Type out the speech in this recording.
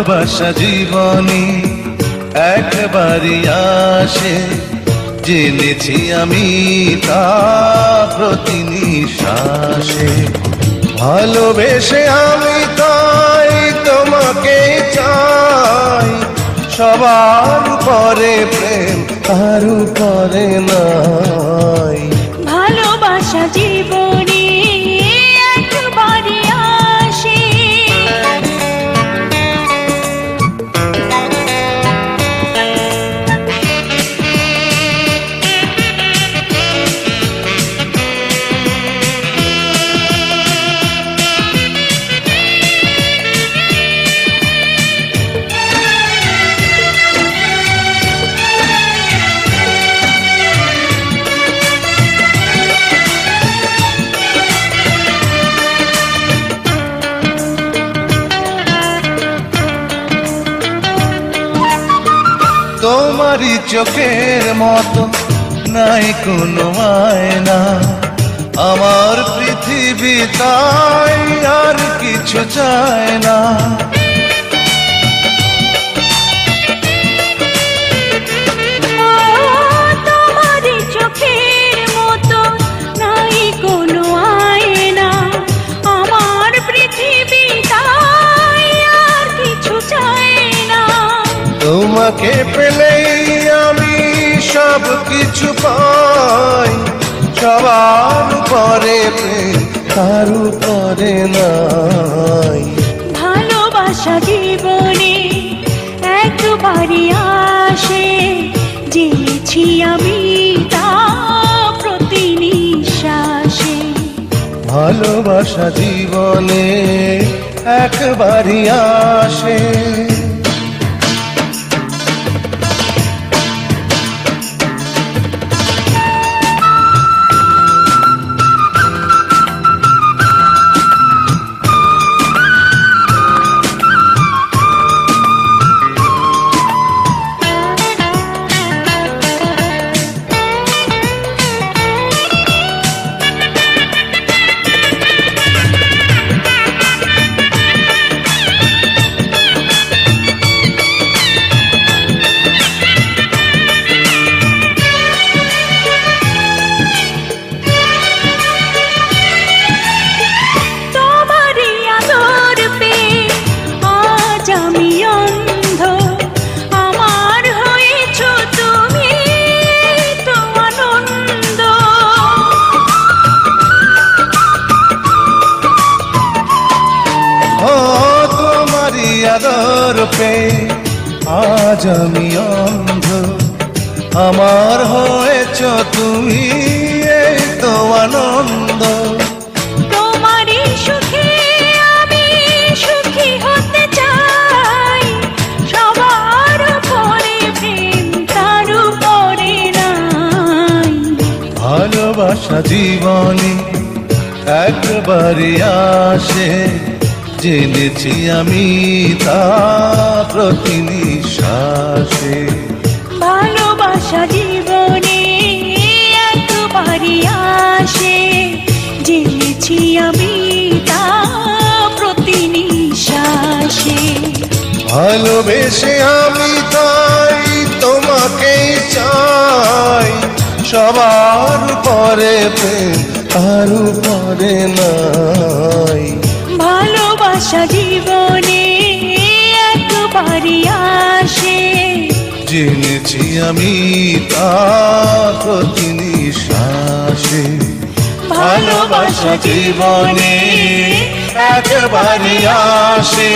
ভালোবাসা জীবনে একবারই আসে, জেনেছি আমি তা প্রতি নিঃশ্বাসে। ভালোবেসে আমি তাই তোমাকে চাই, সবার পরে প্রেম আর পরে নাই। ভালোবাসা জীবনে একবারই আসে। তোমারই চোখের মতো নাই কোনো আয়না, আমার পৃথিবী তাই আর কিছু চায় না। তোমারই চোখের মতো নাই কোনো আয়না, আমার পৃথিবী তাই আর কিছু চায় না। তোমাকে পেলেই আমি সব কিছু পাই, সবার পরে প্রেম কারু পরে নাই। ভালোবাসা জীবনে একবারই আসে, জেনেছি আমি তা প্রতি নিঃশ্বাসে। ভালোবাসা জীবনে একবারই আসে। আদর পেয়ে আজ আমি অন্ধ, আমার হয়েছ তুমি, এই তো আনন্দ। তোমারই সুখে আমি সুখী হতে চাই, সবার পরে প্রেম তার পরে নাই। ভালোবাসা জীবনে একবারই আসে, জেনেছি আমি তা প্রতি নিঃশ্বাসে। ভালোবাসা জীবনে একবারই আসে, জেনেছি আমি তা প্রতি নিঃশ্বাসে। ভালোবেসে আমি তাই তোমাকে চাই, সবার পরে প্রেম আর পরে নাই। ভালোবাসা জীবনে একবারই আসে, জেনেছি আমি তা প্রতি নিঃশ্বাসে। ভালোবাসা জীবনে একবারই আসে।